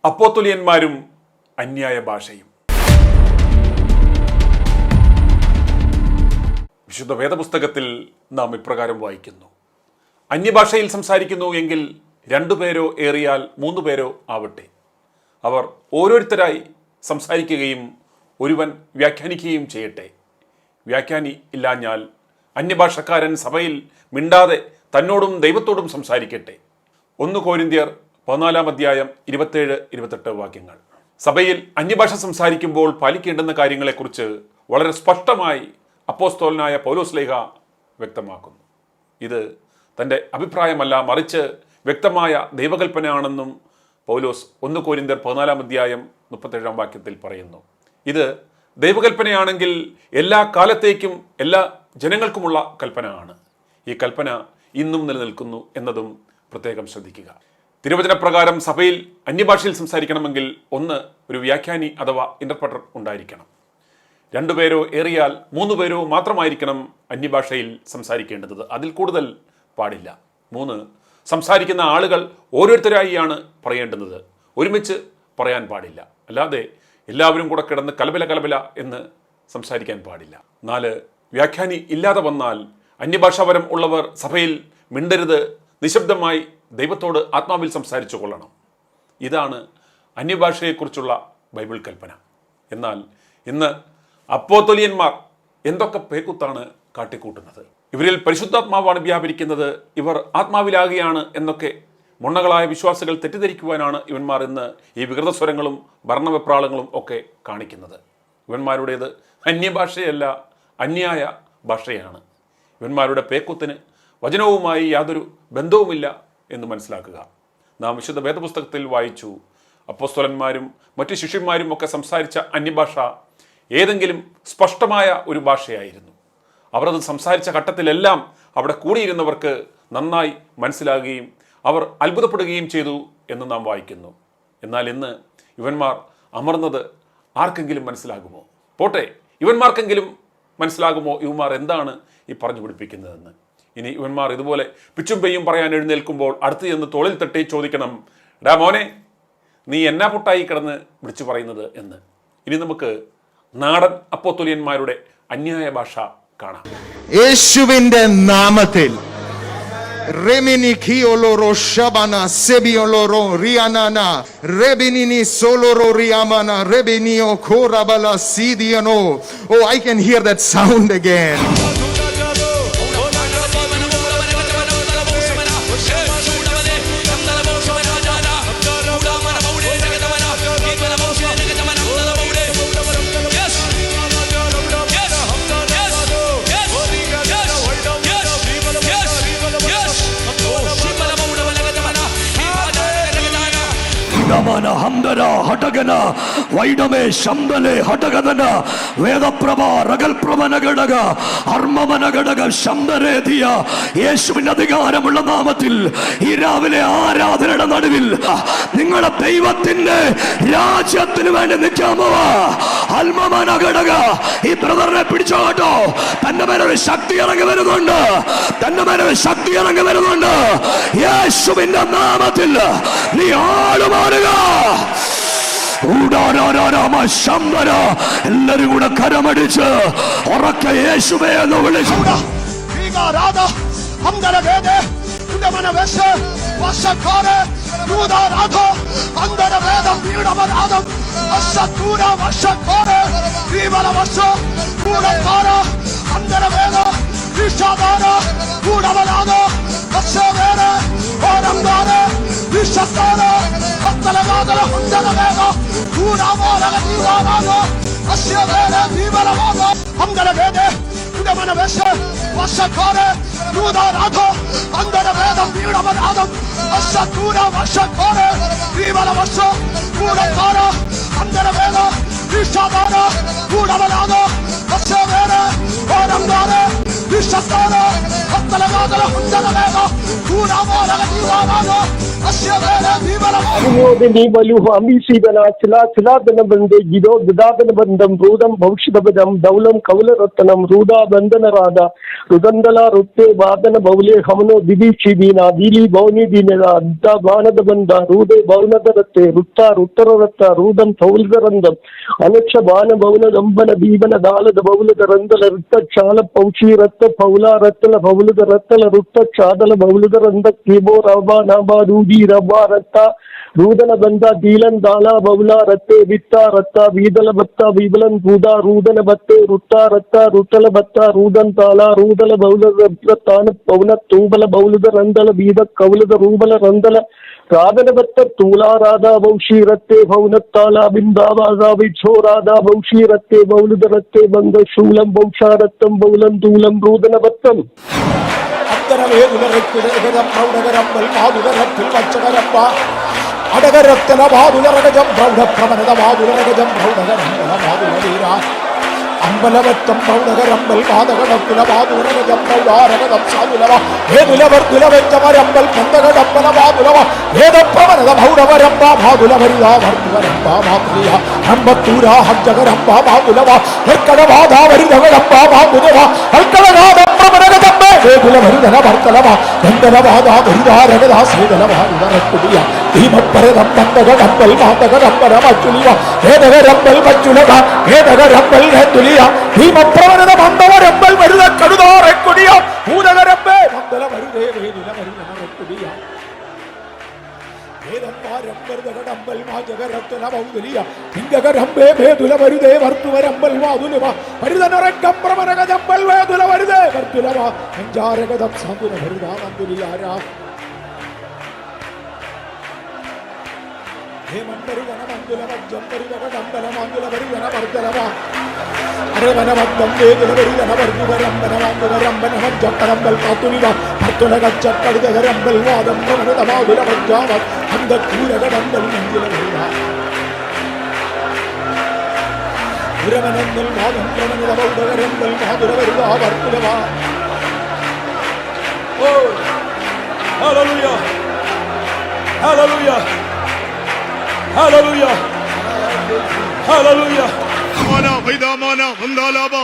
അപ്പോസ്തലന്മാരും അന്യായ ഭാഷയും. വിശുദ്ധ വേദപുസ്തകത്തിൽ നാം ഇപ്രകാരം വായിക്കുന്നു: അന്യഭാഷയിൽ സംസാരിക്കുന്നു എങ്കിൽ 2 പേരോ ഏറിയാൽ 3 പേരോ ആവട്ടെ. അവർ ഓരോരുത്തരായി സംസാരിക്കുകയും ഒരുവൻ വ്യാഖ്യാനിക്കുകയും ചെയ്യട്ടെ. വ്യാഖ്യാനി ഇല്ലാഞ്ഞാൽ അന്യഭാഷക്കാരൻ സഭയിൽ മിണ്ടാതെ തന്നോടും ദൈവത്തോടും സംസാരിക്കട്ടെ. 1 കൊരിന്ത്യർ 14 27-28 വാക്യങ്ങൾ. സഭയിൽ അന്യഭാഷ സംസാരിക്കുമ്പോൾ പാലിക്കേണ്ടുന്ന കാര്യങ്ങളെക്കുറിച്ച് വളരെ സ്പഷ്ടമായി അപ്പോസ്തലനായ പൗലോസ്ലീഹ വ്യക്തമാക്കുന്നു. ഇത് തൻ്റെ അഭിപ്രായമല്ല, മറിച്ച് വ്യക്തമായ ദൈവകൽപ്പനയാണെന്നും പൗലോസ് 1 കൊരിന്ത്യർ 14 വാക്യത്തിൽ പറയുന്നു. ഇത് ദൈവകൽപ്പനയാണെങ്കിൽ എല്ലാ കാലത്തേക്കും എല്ലാ ജനങ്ങൾക്കുമുള്ള കൽപ്പന ആണ്. ഈ കൽപ്പന ഇന്നും നിലനിൽക്കുന്നു എന്നതും പ്രത്യേകം ശ്രദ്ധിക്കുക. തിരുവചനപ്രകാരം സഭയിൽ അന്യഭാഷയിൽ സംസാരിക്കണമെങ്കിൽ ഒരു വ്യാഖ്യാനി അഥവാ ഇന്റർപ്രറ്റർ ഉണ്ടായിരിക്കണം. 2 പേരോ ഏറിയാൽ 3 പേരോ മാത്രമായിരിക്കണം അന്യഭാഷയിൽ സംസാരിക്കേണ്ടത്. അതിൽ കൂടുതൽ പാടില്ല. 3 സംസാരിക്കുന്ന ആളുകൾ ഓരോരുത്തരായിയാണ് പറയേണ്ടുന്നത്. ഒരുമിച്ച് പറയാൻ പാടില്ല. അല്ലാതെ എല്ലാവരും കൂടെ കിടന്ന് കലബല എന്ന് സംസാരിക്കാൻ പാടില്ല. 4 വ്യാഖ്യാനി ഇല്ലാതെ വന്നാൽ അന്യഭാഷാപരം ഉള്ളവർ സഭയിൽ മിണ്ടരുത്, നിശബ്ദമായി ദൈവത്തോട് ആത്മാവിൽ സംസാരിച്ചു കൊള്ളണം. ഇതാണ് അന്യഭാഷയെക്കുറിച്ചുള്ള ബൈബിൾ കൽപ്പന. എന്നാൽ ഇന്ന് അപ്പോസ്തലന്മാർ എന്തൊക്കെ പേക്കുത്താണ് കാട്ടിക്കൂട്ടുന്നത്. ഇവരിൽ പരിശുദ്ധാത്മാവാണ് വ്യാപരിക്കുന്നത്, ഇവർ ആത്മാവിലാകുകയാണ് എന്നൊക്കെ മുണ്ണകളായ വിശ്വാസികൾ തെറ്റിദ്ധരിക്കുവാനാണ് ഇവന്മാർ ഇന്ന് ഈ വികൃതസ്വരങ്ങളും ഭരണവെപ്രാളങ്ങളും ഒക്കെ കാണിക്കുന്നത്. ഇവന്മാരുടേത് അന്യഭാഷയല്ല, അന്യായ ഭാഷയാണ്. ഇവന്മാരുടെ പേക്കുത്തിന് വചനവുമായി യാതൊരു ബന്ധവുമില്ല എന്ന് മനസ്സിലാക്കുക. നാം വിശുദ്ധ വേദപുസ്തകത്തിൽ വായിച്ചു, അപ്പോസ്തലന്മാരും മറ്റു ശിഷ്യന്മാരും ഒക്കെ സംസാരിച്ച അന്യഭാഷ ഏതെങ്കിലും സ്പഷ്ടമായ ഒരു ഭാഷയായിരുന്നു. അവർ അത് സംസാരിച്ച ഘട്ടത്തിലെല്ലാം അവിടെ കൂടിയിരുന്നവർക്ക് നന്നായി മനസ്സിലാകുകയും അവർ അത്ഭുതപ്പെടുകയും ചെയ്തു എന്ന് നാം വായിക്കുന്നു. എന്നാൽ ഇന്ന് ഇവന്മാർ അമർന്നത് ആർക്കെങ്കിലും മനസ്സിലാകുമോ? പോട്ടെ, ഇവന്മാർക്കെങ്കിലും മനസ്സിലാകുമോ ഇവന്മാർ എന്താണ് ഈ പറഞ്ഞു പിടിപ്പിക്കുന്നതെന്ന്? ഇനി ഇവന്മാർ ഇതുപോലെ പിച്ചും പെയ്യും പറയാൻ എഴുന്നേൽക്കുമ്പോൾ അടുത്ത് ചെന്ന് തോളിൽ തട്ടി ചോദിക്കണം, ഡാ മോനെ, നീ എന്നാ പൊട്ടായി കിടന്ന് വിളിച്ചു പറയുന്നത് എന്ന്. ഇനി നമുക്ക് നാടൻ അപ്പോസ്തലന്മാരുടെ അന്യായ ഭാഷ കാണാം. യേശുവിന്റെ നാമത്തിൽ Remini kioloro shabana sebioloro rianana rebinini soloro riamana rebinio korabala sidiano. Oh, I can hear that sound again. ഹംദന ഹടഗന വൈഡമേ ശംദലേ ഹടഗദന വേദപ്രഭ രഗൽപ്രഭന ഘടക അർമ്മമന ഘടക ശംദരേധിയ. യേശുവിന്റെ അധികാരമുള്ള നാമത്തിൽ ഈ രാവിലെ ആരാധനയുടെ നടുവിൽ നിങ്ങളുടെ ദൈവത്തിന്റെ രാജ്യത്തിന് വേണ്ടി നിൽക്കാമോ? അൽമമന ഘടക ഈ ബ്രദറിനെ പിടിച്ചോ കേട്ടോ. തന്റെ മേലൊരു ശക്തി ഇറങ്ങി വരുന്നുണ്ട്, തന്റെ മേലൊരു ശക്തി ഇറങ്ങി വരുന്നുണ്ട്. യേശുവിന്റെ നാമത്തിൽ നീ ആളുമാറുക. എല്ലാരും കൂടെ കരമടിച്ച് ഉറക്കെ യേശുവേ എന്ന് വിളിച്ചു. വിശ്വസ്തോടെ ഹസ്തലമാതല ഹുണ്ടലമേക കൂടാമോലക ദീവാനാന അശ്യവേല ദീവല അനുമോദനി വലുഹാമി സീവന ചിലാദന ബന്ധേ ഗിരോ ഗദാദന ബന്ധം റൂദം ഭൗഷിതപദം ദൗലം കൗലരത്നം റൂദാ ബന്ധനരാധ രുദന്തല റുത്തേ വാദന ബൗലേ ഹമനോ ദിദീക്ഷി ദീന ദീലി ഭൗനി ദീനത അദ്ദ ബാനദ ബന്ധ റൂദേ ഭൗനദരത്തെ റുത്ത റുത്തരരത്ത റൂദം തൗൽദരന്തം അനക്ഷ ബാന ഭൗന ദംബന ദീപന ദാലദ ബൗലദ രന്തല ഋത്ത ക്ഷാല പൗഷി രത്ത പൗല രത്തല ബൗലദ രത്തല റുത്ത ക്ഷാദല ബൗലദ രന്ത കീബോ റവ നാബ രൂദി റവ രത്ത ರೂದನ ಬಂದ ದೀಲನ್ ದಾಲ ಬೌಲ ರತ್ತೆ ವಿತ್ತ ರತ್ತ ವೀದಲ ಬತ್ತ ವೀಬಲನ್ ಬೂದ ರೂದನ ಬತ್ತೆ ರುತ್ತ ರತ್ತ ರುತ್ತಲ ಬತ್ತ ರೂದನ್ ತಾಲ ರೂದಲ ಬೌಲ ತಾನ ಪೌನ ತೂಬಲ ಬೌಲದ ರಂದಲ ಬೀದ ಕೌಲದ ರೂಬಲ ರಂದಲ ರಾಧನ ಬತ್ತ ತೂಲಾ ರಾಧಾ ಭೌಷಿ ರತ್ತೆ ಭೌನತ್ತಾಲ ಬಿಂದಾವಾದ ವಿಛೋ ರಾಧಾ ಭೌಷಿ ರತ್ತೆ ಬೌಲದ ರತ್ತೆ ಬಂದ ಶೂಲಂ ಭೌಷ ರತ್ತಂ ಬೌಲಂ ತೂಲಂ ರೂದನ ಬತ್ತಂ അടകരത്തല ബാദുലരകജം പ്രൗഢ പ്രവനത ബാദുലരകജം പ്രൗഢകരംബല ബാദുലീര അമ്പലവറ്റം പ്രൗഢകരമ്പൽ പാതകടത്തുല ബാദുലരകജം പ്രൗഢാരകതം സാദുലവ ഹേതുലവർത്തുലവെച്ചമരമ്പൽ പന്തകടമ്പല ബാദുലവ ഹേതപ്രവനത ഭൗരവരംബ ബാദുലവരിതാ ഭർത്തുവരംബ മാതൃയ ഹമ്പത്തൂരാ ഹജ്ജകരംബ ബാദുലവ ഹർക്കടവാദാവരിതകരംബ ബാദുലവ ഹർക്കടനാദ പ്രവനകജമ്പേ ഹേതുലവരിതന ഭർത്തലവ ഗന്ധരവാദാ ഗരിതാരകദാ ശ്രീതലവാരിതരക്കുടിയ ഭീമപ്പരതം പന്തകടമ്പൽ മാതകടമ്പരമച്ചുലിവ ഹേതകരമ്പൽ മച്ചുലവ ഹേതകരമ്പൽ ഹേതുലിയ ഭീമപ്രവനത മന്ദവരമ്പൽ മരുത കടുതാറക്കുടിയ ഭൂതകരമ്പേ മന്ദല മരുതേ വേദിലമരുതനറക്കുടിയ ഹേതന്മാരമ്പർദകടമ്പൽ മാജകരത്തല ബൗദലിയ ഹിംഗകരമ്പേ വേദുല മരുതേ വർത്തുവരമ്പൽ വാതുലവ മരുതനറക്കം പ്രവനകജമ്പൽ വേദുല മരുതേ വർത്തുലവ അഞ്ചാരകദം സാന്തുല മരുതാ മന്ദുലിയാരാ ഹേമന്തരിതന മന്ദുല വജ്ജന്തരിതക ഡമ്പല മന്ദുല പരിതന വർദ്ധലവ അരവനമദ്ദം വേദുല പരിതന വർദ്ധുവരമ്പന മന്ദുവരമ്പന വജ്ജത്തരമ്പൽ കാത്തുലിവ ഭർത്തുലകച്ചക്കടുതകരമ്പൽ വാദം പ്രവനതമാതുല വജ്ജാവ അന്തക്കൂരകടമ്പൽ മഞ്ജുല വരുവ ഉരവനന്നൽ വാദം പ്രവനത ബൗദ്ധകരമ്പൽ മാതുല വരുവ വർത്തുലവ ഓ ഹല്ലേലൂയ ഹല്ലേലൂയ ഹല്ലേലൂയ ഹല്ലേലൂയ മോന വൈദാമോന വന്ദാലാബ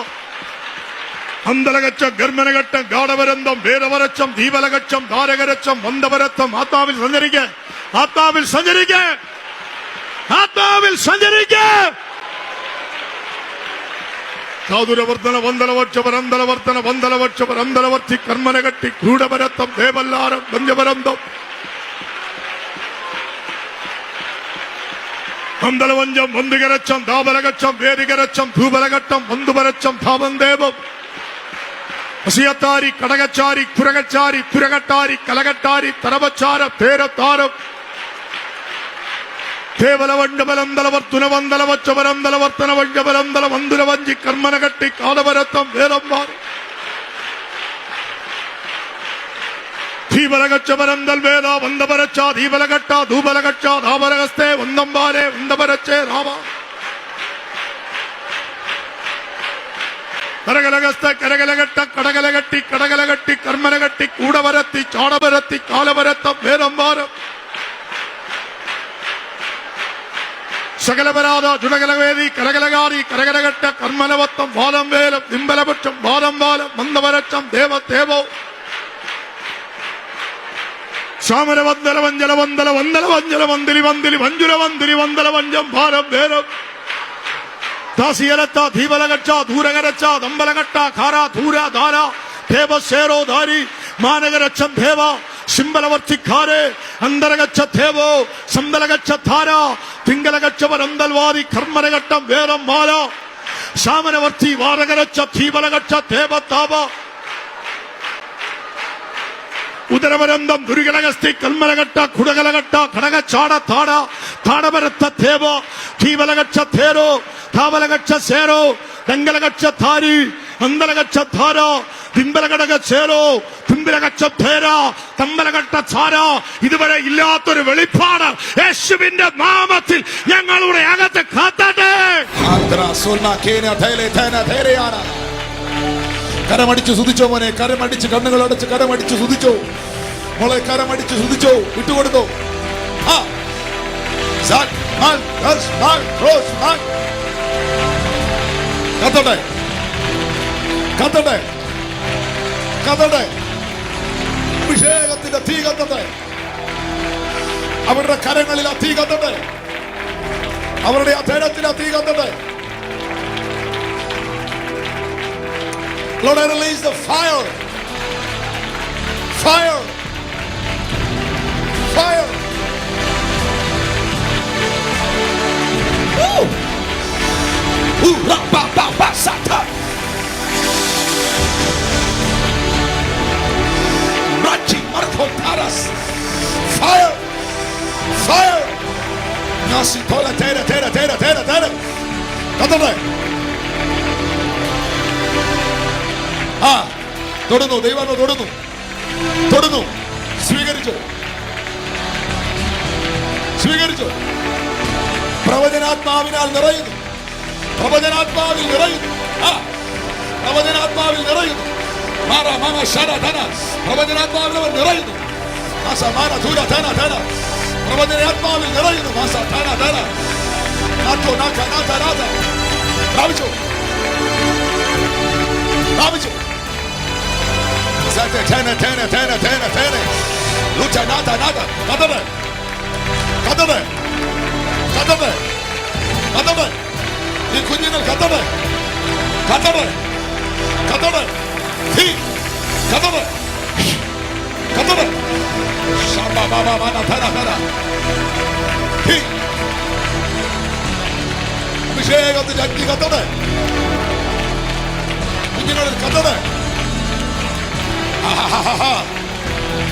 അന്തലകച്ച ഗർമ്മനഘട്ടം ഗാഢവരന്തം വേദവരച്ചം ദീപലകച്ചം ധാരകരച്ചം വന്ദവരത്തം ആത്മാവിൽ സഞ്ചരിക്കുക ആത്മാവിൽ സഞ്ചരിക്കുക ആത്മാവിൽ സഞ്ചരിക്കുക സാധുരവർദ്ധന വന്ദലവർച്ചപരന്തലവർത്തന വന്ദലവർച്ചപരന്തലവർത്തി കർമ്മനഘട്ടി ക്രൂഢപരത്തം ദേവല്ലാരം ഗഞ്ചപരന്തം വന്ദലവഞ്ചം വന്ദികരച്ചം ദാബലകച്ചം വേദികരച്ചം ധൂബലഘട്ടം വന്ദുപരച്ചം ധാമന്തേവം അസിയത്താരി കടകച്ചാരി കുരകച്ചാരി പുരകട്ടാരി കലകട്ടാരി തരവച്ചാര തേരത്താരം കേവലവണ്ടബലന്തലവർത്തുന വന്ദലവച്ചപരന്തലവർത്തന വഞ്ചബലന്തല വന്ദുലവഞ്ചി കർമ്മനകട്ടി കാലവരത്തം വേദം ധീബലകച്ചപരന്തൽ വേദ വന്ദപരച്ച ധീബലഘട്ട ധൂബലഘട്ട ധാബലഹസ്തേ വന്ദംബാരെ വന്ദപരച്ചേ ധാവ കരകലഹസ്ത കരകലഘട്ട കടകലകട്ടി കടകലകട്ടി കർമ്മനകട്ടി കൂടവരത്തി ചാടവരത്തി കാലവരത്തം വേദംബാരം സകലപരാധ ചുടകലവേദി കരകലകാരി കരകലഘട്ട കർമ്മനവത്തം വാദം വേലം നിമ്പലപക്ഷം വാദം വാലം മന്ദപരച്ചം ദേവദേവോ ശ്യാമല വന്ദല വഞ്ചല വന്ദല വന്ദല വഞ്ചല വന്ദലി വന്ദലി വഞ്ചുല വന്ദലി വന്ദല വഞ്ചം ഭാരം വേരം ദാസിയലത്ത ധീബലകച്ച ധൂരകരച്ച ദമ്പലകട്ട ഖാര ധൂര ധാര ദേവശേരോ ധാരി മാനകരച്ചം ദേവ ശിംബലവർത്തിക്കാരെ അന്തരകച്ച ദേവോ ശമ്പലകച്ച ധാര തിങ്കലകച്ച വരന്തൽവാദി കർമ്മനഘട്ടം വേദം മാല ശ്യാമനവർത്തി വാരകരച്ച ധീബലകച്ച ദേവതാപ ഉദരവരന്തം ദുരികലകസ്തി കൽമലഘട്ട കുടകലഘട്ട കടകച്ചാട താട താടപരത്ത ദേവ ധീബലകച്ച ധേരോ ധാബലകച്ച സേരോ ദങ്കലകച്ച ധാരി അന്തലകച്ച ധാര തിമ്പലകടക ചേരോ തിമ്പലകച്ച ധേര തമ്പലകട്ട ധാര ഇതുവരെ ഇല്ലാത്തൊരു വെളിപ്പാട് യേശുവിന്റെ നാമത്തിൽ ഞങ്ങളുടെ അകത്ത് കാത്തട്ടെ കരമടിച്ച് സ്തുതിച്ചോ മോനെ, കരമടിച്ച് കണ്ണുകൾ അടച്ച് കരമടിച്ച് സ്തുതിച്ചോ മോളെ, കരമടിച്ച് സ്തുതിച്ചോ, വിട്ടുകൊടുത്തോ. കത്തട്ടെ കത്തട്ടെ കത്തട്ടെ, അഭിഷേകത്തിന്റെ തീ കത്തട്ടെ, അവരുടെ കരങ്ങളിൽ ആ തീ കത്തട്ടെ, അവരുടെ അധേനത്തിൽ ആ തീ കത്തട്ടെ. Lord, I release the fire. Fire. Fire. Woo. Ooh, ra ba ba ba sata. Rachi Marco Taras. Fire. Fire. Nasi tola tera tera tera tera tera. Katale. തൊടുന്നു, ദൈവം തൊടുന്നു, തൊടുന്നു. സ്വീകരിച്ചു, സ്വീകരിച്ചു. പ്രവചനാത്മാവിനാൽ നിറയുന്നു, പ്രവചനാത്മാവിൽ നിറയുന്നു, പ്രവചനാത്മാവിൽ നിറയുന്നു. പ്രവചനാത്മാവിൽ അവർ നിറയുന്നു. പ്രവചനാത്മാവിൽ നിറയുന്നു. പ്രാപിച്ചു, പ്രാപിച്ചു. Tene, tene, tene, tene, tene. Lucha nada, nada. Kátame. Kátame. Kátame. Kátame. Y kunyinal kátame. Kátame. Kátame. Thi. Kátame. Kátame. Shamba baba mana thara thara. Thi. Abhishekam jaggi kátame. Kunyinal kátame.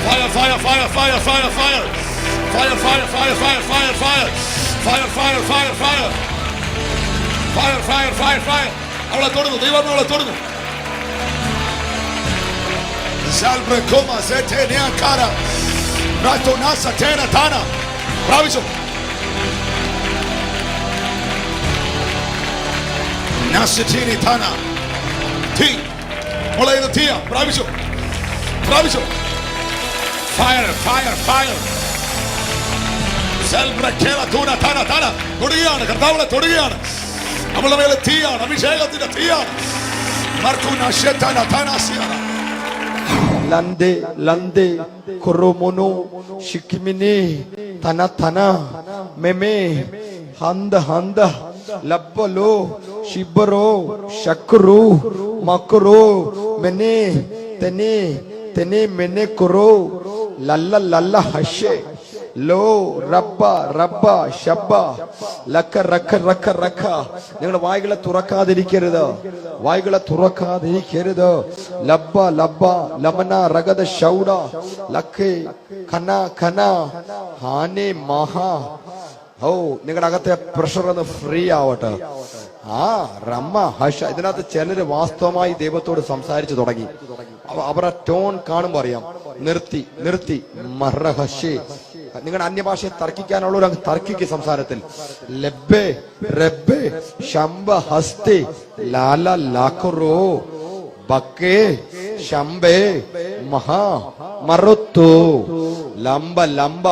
Fire, fire, fire, fire, fire, fire. Fire, fire, fire, fire, fire, fire. Fire, fire, fire, fire. Fire, fire, fire, fire. അവളെ തൊടുന്നു, ദൈവം അവളെ തൊടുന്നു. Salve como se tenía cara. Rato nasa tena tana. പ്രാപിച്ചു. Nasitini tana. Ti. അവളെ ഇത് തീയ. പ്രാപിച്ചു. പ്രാപിച്ചു. Fire, fire, fire. തൊടുകയാണ്, കർത്താവിനെ തൊടുകയാണ്. അവളുടെ മേലെ തീയാണ്, അഭിഷേകത്തിന്റെ തീയാണ്. Lande, lande, koromono, shikimini, tana, tana, meme, handa, handa, labbalo, shibaro, shakru, makro, mene, tene, tene, mene, koro, lalla, lalla, hashe. ലോ റബ്ബ റബ്ബ ഷബ്ബ ലക്ക റക്ക റക്ക റക്ക. നിങ്ങളുടെ വായ്കളെ തുറക്കാതിരിക്കരുത്, വായ്കളെ തുറക്കാതിരിക്കരുത്. ലബ്ബ ലബ്ബ ലമന റഗദ ഷൗഡ ലക്കേ ഖന ഖന ഹാനെ മഹാ. ഓ, നിങ്ങളുടെ അകത്തെ പ്രഷർ ഒന്ന് ഫ്രീ ആവട്ടെ. റമ്മ ഹഷ. ഇതിനകത്ത് ചിലര് വാസ്തവമായി ദൈവത്തോട് സംസാരിച്ചു തുടങ്ങി. അവരുടെ ടോൺ കാണുമ്പോ അറിയാം. നിർത്തി നിർത്തി മറഹഷേ. നിങ്ങളുടെ അന്യഭാഷയെ തർക്കിക്കാനുള്ളവർ അങ്ങ് തർക്കിക്ക് സംസാരത്തിൽ. ലബ്ബേ റബ്ബേ ശംബ ഹസ്തേ ലാല ലാഖറോ ബക്കേ ശംബേ മഹാ മറുത്തു ലംബ ലംബ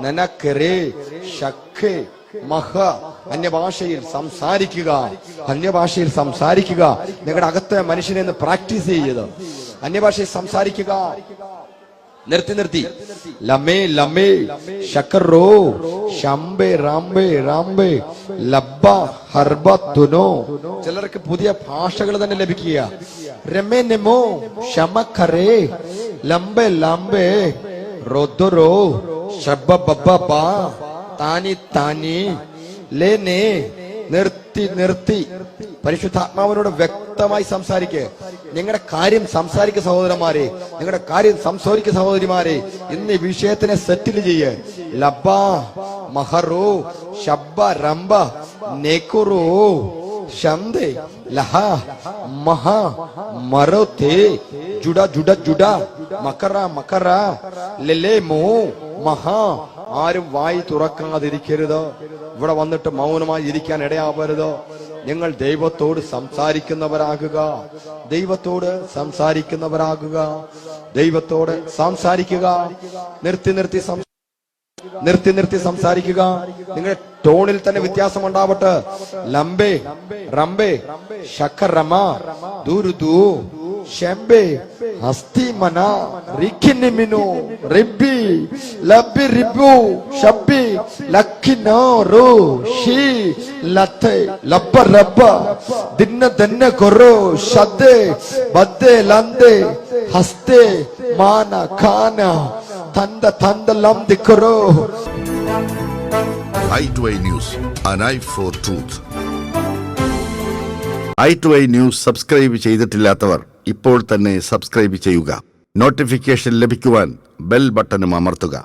നനക്കരേ ശഖേ മഹ. അന്യഭാഷയിൽ സംസാരിക്കുക, അന്യഭാഷയിൽ സംസാരിക്കുക. നിങ്ങളുടെ അകത്തെ മനുഷ്യനെ ഒന്ന് പ്രാക്ടീസ് ചെയ്ത് അന്യഭാഷയിൽ സംസാരിക്കുക. നിർത്തി നിർത്തി. ലമേ ലമേ ശക്കറോ ശംബേ റാംബേ റാംബേ ലബ്ബ ഹർബ തുനോ. ചിലർക്ക് പുതിയ ഭാഷകൾ തന്നെ ലഭിക്കുക. രമേ നെമോ ശമഖരേ ലംബേ ലംബേ റോദറോ ശബ്ബ ബബ്ബ ബാ താനി താനി ലേനെ. നിർത്തി നിർത്തി. പരിശുദ്ധാത്മാവിനോട് വ്യക്തമായി സംസാരിക്കുക. നിങ്ങളുടെ കാര്യം സംസാരിക്കുക സഹോദരന്മാരെ, നിങ്ങളുടെ കാര്യം സംസാരിക്കുക സഹോദരിമാരെ. ഇന്ന് ഈ വിഷയത്തിനെ സെറ്റിൽ ചെയ്യേ. ലബ്ബ മഹറോ ശബ്ബ റംബ നെക്കുറോ ശംദേ ലഹ മഹ മറോതേ ജുഡ ജുഡ ജുഡ മക്കറ മക്കറ ലെലേ മോ മഹ. ആരും വായി തുറക്കാതിരിക്കരുത്. ഇവിടെ വന്നിട്ട് മൗനമായി ഇരിക്കാൻ ഇടയാവരുത്. ഞങ്ങൾ ദൈവത്തോട് സംസാരിക്കുന്നവരാകുക. ദൈവത്തോട് സംസാരിക്കുന്നവരാകുക. ദൈവത്തോട് സംസാരിക്കുക. നിർത്തി സംസാരിക്കുക. നിങ്ങളുടെ ടോണിൽ തന്നെ വ്യത്യാസം ഉണ്ടാവട്ടെ. ലംബേ റംബേ ശക്കറമ ദുരുദു ഷെംബേ അസ്തിമന റിഖിനിമിനു റിബി ലബി റിബു ഷബി ലഖിനോ റു ഷി ലത്തെ ലബ്ബ റബ്ബ ദിന്ന ദന്ന കൊറോ ഷദേ ബദ്ദേ ലന്ദേ ഹസ്തേ മാന ഖാന തന്ത ലം ദിക്കറോ. i2i News, an eye for truth. i2i News subscribe ചെയ്തിട്ടില്ലാത്തവർ ഇപ്പോൾ തന്നെ സബ്സ്ക്രൈബ് ചെയ്യുക. നോട്ടിഫിക്കേഷൻ ലഭിക്കുവാൻ ബെൽ ബട്ടണും അമർത്തുക.